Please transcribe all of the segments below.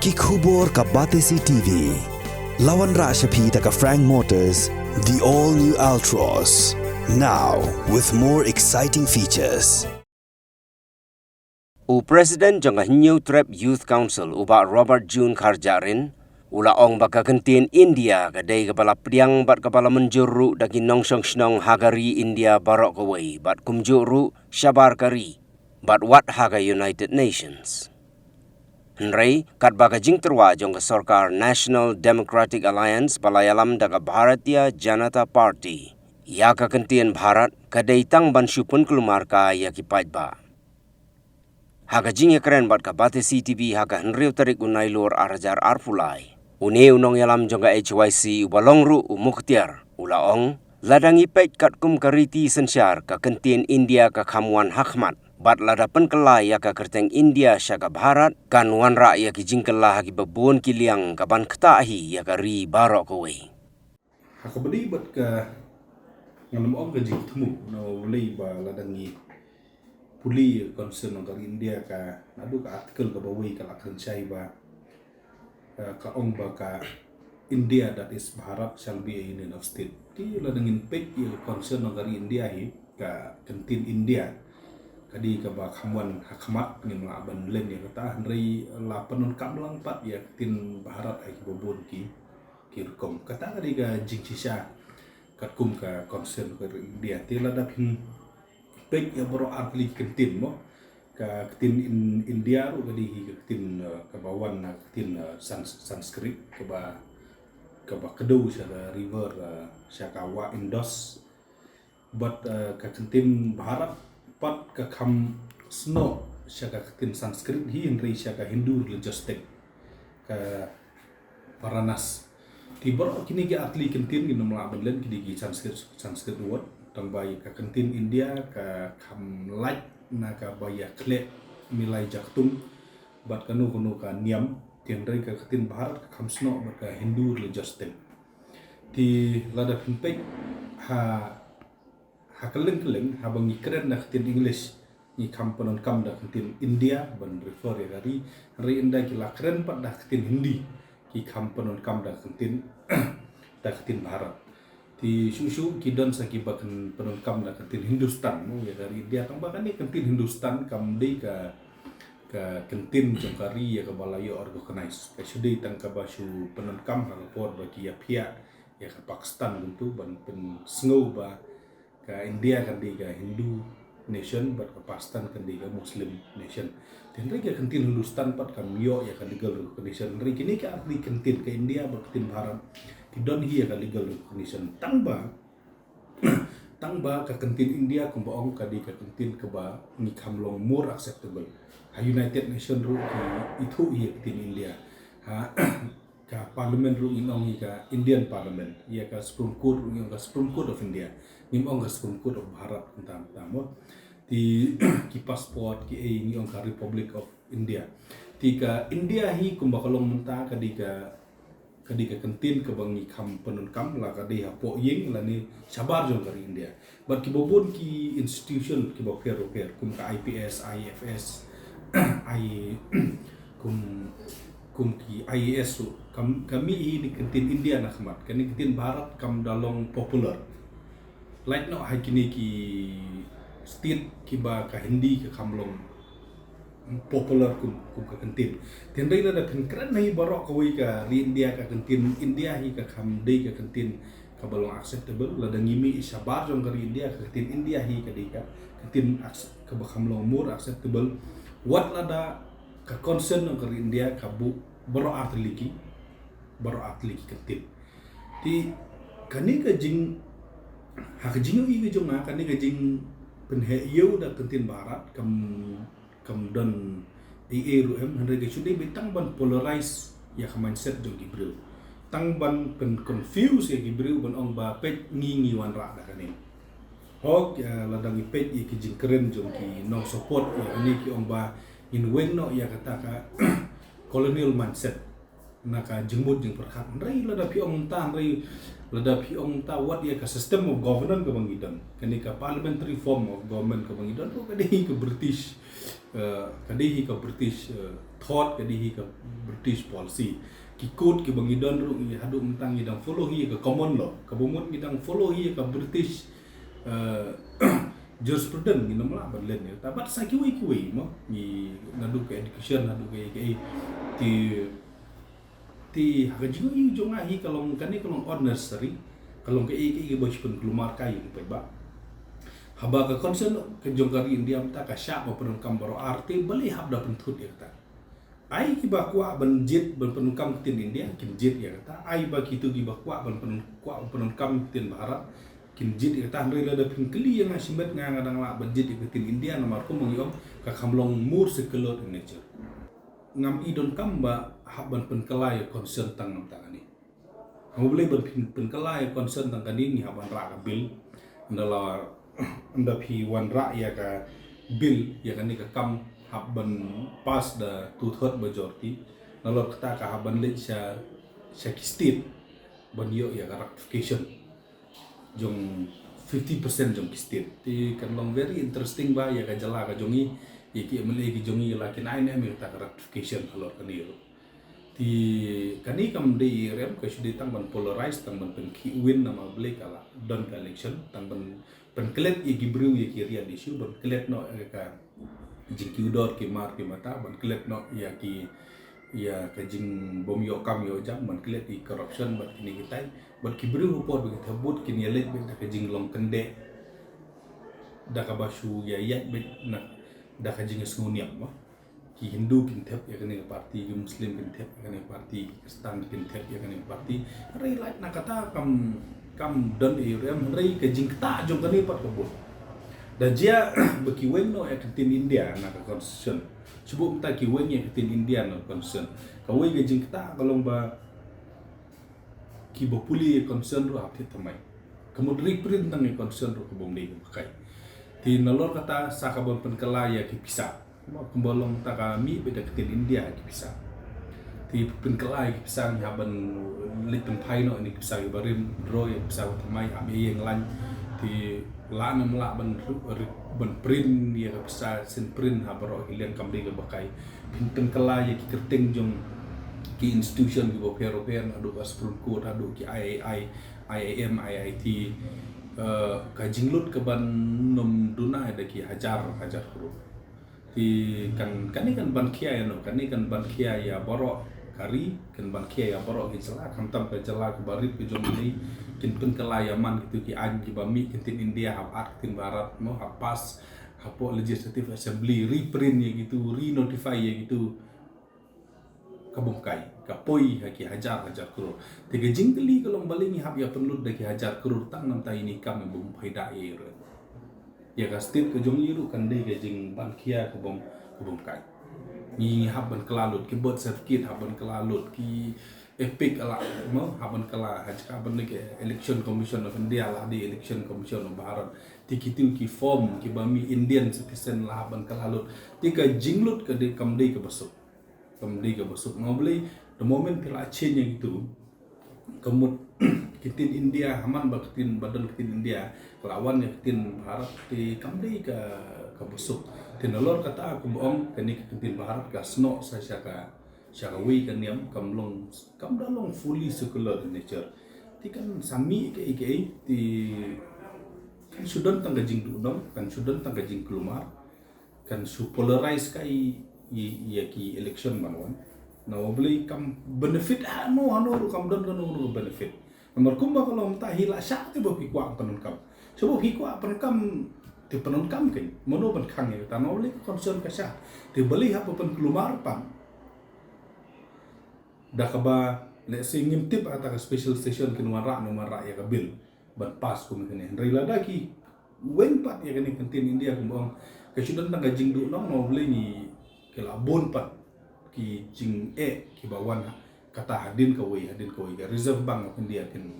Kikubor ka Batesi TV. Lawan Rashapi taka Frank Motors, the all-new Altros. Now, with more exciting features. Presiden jangka New Trap Youth Council uba Robert June Karjarin, ula ong baka kentin India kadai kepala priang bat kepala menjuru dagi nongsong snong hagari India barok kawai bat kumjuru syabar kari bat wat haga United Nations. Henry kat baka jing terwa jangka Sarkar National Democratic Alliance balayalam daga Bharatiya Janata Party. Ya ka kentin Bharat kadai tang ban syupun kelumarka ya kipait ba. Haga jing keren bat ka Batesi TV haga Henry tarik unai lor arajar arpulai. Une unong yalam jangka HYC ubalongru umuktiar ulaong ladang ipek kat kum kariti sensyar ka kentin India ka Khamwan Hakmat bat lada penkelai ya ka kerteng India syaga Bharat kan wanra ya ki jingkelah hagi babon kiliang ka ban ketahi ya ka ri barok kowe. Hakabadi bat ka nganam om ka jing temu no lei ba ladangi puli concern ng India ka nadu ka artikel ka bawi ka lakran syai ba ka ong ba ka India that is Bharat shall be a union of state. Ti ladangin pek yung concern ng India hi ka kentin India kadi ka ba Khamwan Hakmat ni mga aban len ya kata Henry la penon kamlang pat ya tin Bharat ay bobon ki kirkom kata kadi ka jingcisya katkum ka concern ka India ti ladapin pek ya bro atli kentin mo ka kentin India ru kadi ka kentin kabawan na kentin Sanskrit ka ba kedau sa river sa kawa Indus but ka kentin Bharat pat ka kham sno sa ka kentin Sanskrit hi Henry sa ka Hindu religious text ka Paranas tibor kini ki atli kentin gi nomla benlen kini gi Sanskrit word tang bayi ka kentin India ka kham like na ka baya kle milai jaktum bat kanu ka niam tiandai ka kentin Bharat ka kham sno bat ka Hindu religious text ti lada pinpek ha keleng ha bangi keren na kentin English ni kampanon kam da kentin India ban refer ya dari inda ki la keren pat da kentin Hindi ki kampanon kam da kentin Bharat ti susu ki don sa ki bakan penon kam da kentin Hindustan mo ya dari India tang bakan ni kentin Hindustan kam dei ka kentin jongkari ya ka balayo organize ka sudai tang ka basu penon kam ha por bagi ya pia ya ka Pakistan tentu ban pen snow ba ka India kan di ka Hindu nation bat ka Pakistan kan di ka Muslim nation dan mereka kentin Hindustan pat kam yo ya ka legal recognition mereka kini ka atli kentin ke India bat kentin Bharat kidon hi ya ka legal recognition tangba ka kentin India kumbaong ka di ka kentin ka ba ni kamlong more acceptable ha United Nation ru ki itu hi kentin India ha ka parliament ru inong ka Indian Parliament ia ka Supreme Court ru ka Supreme Court of India nimong ka Supreme Court of Bharat tamo ti ki passport ki ni ong ka Republic of India ti ka India hi kumbakalong menta ka di ka kentin ka bangi kam penon kam la ka di ha po yeng la ni sabar jong ka India but ki bobon ki institution ki bo per kum ka IPS IFS ai kum ki IAS kami ini kentin India nak khmat kani kentin Bharat kam dalong popular like no hai kini ki state ki ba ka Hindi ka kamlong popular kum ka kentin tendai na kan kran nahi barok kawai ka ri India ka kentin India hi ka kam dei ka kentin ka balong acceptable la dangimi isabar jong ka India ka kentin India hi ka dei ka kentin ka ba kamlong more acceptable what lada ka concern ng kari India ka baro atli ki kentin ti kani ka jing ha ka jing i jong na kani ka jing penhe yo da kentin Bharat kam don ru henry ka sudai bitang ban polarize ya ka mindset jong gibril tang ban pen confuse ya gibril ban ong ba pet ngi wan ra da kani hok ya ladang ipet ya ki jing keren jong ki no support ya ani ki ong ba in wen no ya kata ka colonial mindset naka jengmut jeng perkat rai lada pi ong ta what ya ka system of governance ka bangidan kani ka parliamentary form of government ka bangidan ro kadi ka British kadihi ka British thought, kadihi ka British policy ki code ki bangidon ru i hadu mentang idang follow hi ka common law ka bumut idang follow hi ka British jurisprudence ni namla balen ni tabat sa kiwi mo ni nadu ka education nadu ka ti hagajigo i jonga hi kalong kani kalong ordinary kalong ka i bachpun kelumar kai ni ba haba ka concern ke jongkari India mta ka sya pa penungkam baro arte bali habda pentut ya kata ai ki ba kwa ban jit ban penungkam tin India kin jit ya kata ai ba kitu ki ba kwa ban penungkam tin Bharat kin jit ya kata ndai la pin kli yang asimet nga ngadang la ban jit ya tin India na mar ko mangiom ka khamlong mur sekelot nature ngam idon kamba haban penkelai concern tang nam tangani kamu boleh penkelai concern tang kani ni haban ra ka bil ndala anda pi wan ra ya ka bil ya kan ni ka kam haban pas da two-third majority nalor kata ka haban le sha state ban yo ya ka ratification jong 50% jong state ti kan long very interesting ba ya ka jala ka jongi ya ki mele ki jongi lakin ai ne mi ta ratification halor kan ni ti kani kam de rem ka shudi tang ban polarize tang ban pen ki win nama ble kala don ka election tang ban penklet ye gibru ye ki real issue ban klet no ka jing dot ki mar ki mata ban klet no ya ki ya ka jing bom yo kam yo jam ban klet i corruption ban kini kitai ban gibru report bi thabut kin ye let ben ka jing long kende da ka basu ya yat bet na da ka jing snguniam ma ki Hindu kin thep ya kani parti ki Muslim kin thep ya kani parti Kristen kin thep ya kani parti rai light na kata kam don rem rai ke jingta jong kani pat kabut da dia bekiwen no tin India na ka constitution sebab ta kiwen ya tin India no constitution kawai ke jingta kalong ba ki bopuli concern ro apit tamai kamud reprint nang concern ro kabong dei pakai ti nalor kata sakabon penkela ya ki bisa kembolong ta kami beda tin India ki bisa ti penkela ki bisa ni haban lipen pai no ni bisa barim ro ya bisa tamai abi yang lan ti la nam la ban print ya bisa sin print habaro hilen kam de bakai penkela ya ki kerteng jong ki institution ki boper adu Supreme Court adu ki IAM IIT ka jinglut ke ban nom duna ada ki hajar huruf ti kan ni kan ban kia ya no kan ni kan ban kia ya borok kari kan ban kia ya borok isla kan tam ke jala ke barit ke jom ni kin pen kelayaman gitu ki an ki bami kin India hab art tin Barat mo hab pas hapo legislative assembly reprint ya gitu re-notify ya gitu kabungkai kapoi ki hajar kurur tiga jingkeli kalau baling hab ya penlut da ki hajar kurur tang nam ta ini kam bum faida air ya ka state ke jong yiru kan de ke jing ban kia ke bum kai ni hab ban kelalut ki birth certificate hab ban kelalut ki epic ala mo hab ban kala haj ka ban ke election commission of India lah di election commission of Bharat tikitu ki form ki bami Indian citizen lah ban kelalut tika jinglut ke de kam de ke besuk kemudian ke besuk mau beli the moment pila change yang itu kemud kitin India haman bakitin badan kitin India lawan yang kitin Bharat di kamdi ke besuk tinalor kata aku bohong kini kitin Bharat ke sno saya syaka wi kan niam kamlong kamdalong fully secular in nature ti kan sami ke ti kan sudan tangga jing dudong kan sudan tangga jing kelumar kan su polarize kai ya ki election manwan na beli kam benefit anu ru kam don ru benefit nomor kumba kalau mta hila sya te bo ki kwa penun kam so bo ki kwa penun kam te penun kam ken mono ban khang ya ta no beli concern ka sya te beli ha pen kelumar pan da ka ba le sing ngimtip ata ka special station kin wara no mara ya ka bil ban pas kum ken rila da ki wen pat ya ken tin India kum ka sudan tang jing du no beli ni kela bon pat ki jing ki bawan kata hadin ka reserve bank of India kin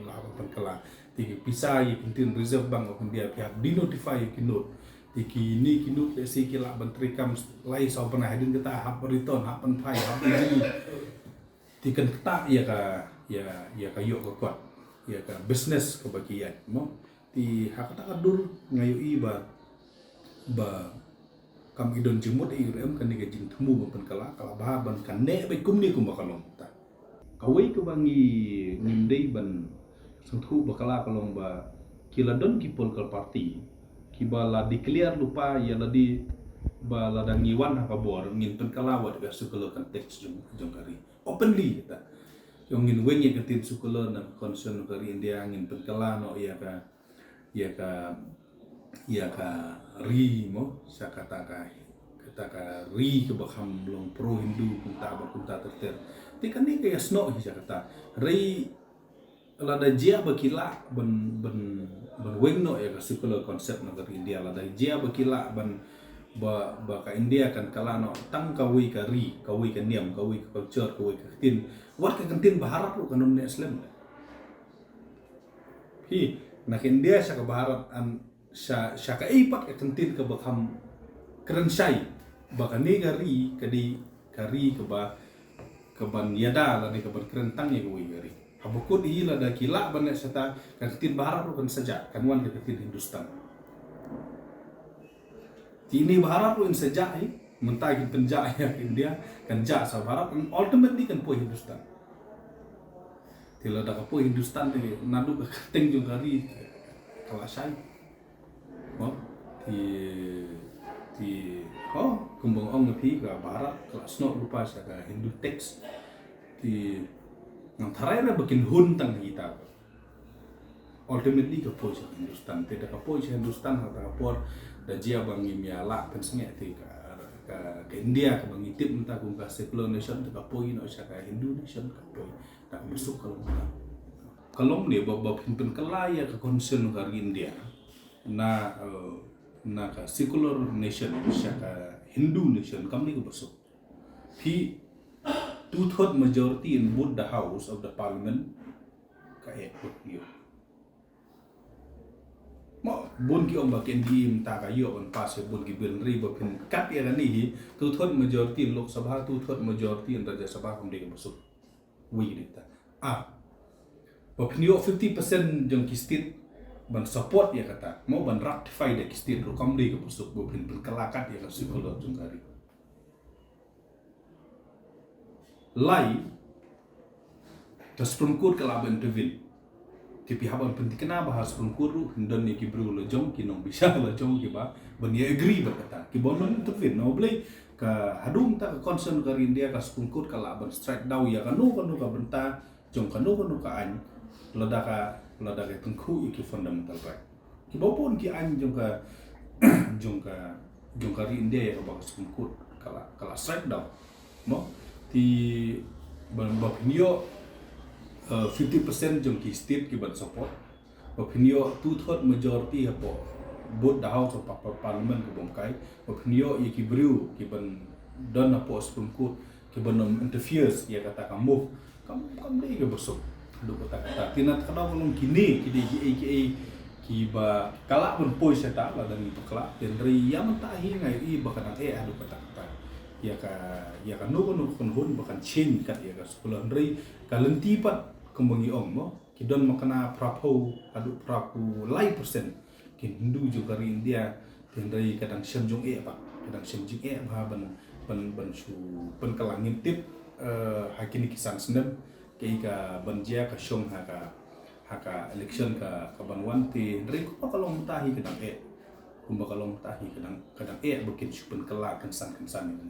la pan kala ti pisa yi kin reserve bank of India pihak di notify ki note ti ki ni ki note si ki la ban trikam lai so pan hadin kata hap return hap pan pai hap ni ti kan kata ya ka yo ka kuat ya ka business ka bagian mo ti hak kata kadur ngayu ba kam idon jimut irem kan ni jing temu ban kala bah ban kan ne be kum ni kum bakalong ta kawai ke bangi ngindai ban sangtu bakala kalong ba kiladon ki political party ki bala declare lupa ya ladi bala dangiwan ha kabor ngin pen kala wa ga sukolo kan teks jong kari openly ta yung ngin wengi ka tin sukolo na concern kari India ngin pen kala no ya ka ri mo sa kata ri ke bakam long pro Hindu kunta terter ti kan ni kaya sno hi sa kata ri lada jia bakila ben weng no ya ka sukolo konsep na kari India lada jia bakila ban ka India kan kala no tang kawi ka ri kawi ka niam kawi ka culture kawi ka tin wat ka tin baharap lo kanon ni Islam hi na India sa ka baharap an sa ka ipat ka tin ka bakam kerensai baka ni gari kadi kari ka ba ka ban yada la ni ka ban kerentang ya kawi gari habukut ila da kila ban sa ta ka tin baharap lo kan saja kanwan ka tin Hindustan Tini berharap pun sejak mentah kita penjak ya India kan jak sa berharap ultimately kan po Hindustan. Tila dah po Hindustan ni nadu ka keteng jung kari kalasai. Oh kumbang ong ngepi ka berharap kelas no lupa sa ka Hindu teks ti nang tharai na bakin hun tang kita. Ultimately ka po sa Hindustan tidak ka po sa Hindustan ha ka por da jia bangi miala pensenge ti ka India ka bangi tip entah kung ka secular nation ka poi no sa ka Hindu nation ka poi ta masuk kalong ni bab pimpin kelaya ka concern ka India na ka secular nation sa ka Hindu nation kam ni ka masuk pi two-third majority in both the house of the parliament ka yo bon ki om baken di ta ka yo on pas bon ki ben ri ba pin kat ya ni tu thot majority lok sabha tu thot majority in rajya sabha kam de masuk wi ni ta ba pin yo 50% jong ki state ban support ya kata mau ban ratify de ki state ro kam de masuk ba pin kalakat ya ka psikolog jong kari lai the Supreme Court kala ben intervene tapi haban penting kena bahas pengkuru dan ni kibru lo jong kinong bisa lo jong kiba bani agree berkata kibonon intervene no boleh ka hadung ta concern ka India ka pengkur kala ban strike down ya kanu ka benta jong kanu ka an lada ka tengku iki fundamental right kibopon ki an jong ka India ya ka bahas pengkur kala strike down no ti ban bapinyo 50% jong ki state ki ban support opinio two-third majority hapo both the house of parliament ko bongkai opinio ki brew ki ban don hapo Supreme Court ki ban interferes ya kata kamu dei ke besok do kata tinat kada ulung kini ki ba kala pun poi seta la dan itu kala dan ri ya mentahi ngai bahkan adu kata ya ka no kon bahkan change kat ya ka sekolah ri kalenti pat kembangi om mo kidon makana prapo adu prapu lai persen kin Hindu juga ri India tendai kadang semjong apa kadang semjing ban su ban kalangin tip hakini kisan sendem ke ka banjia ka syong haka election ka banwan ti ri ko kalong tahi kadang kumba kalong tahi kadang bikin supen kelak kensan ni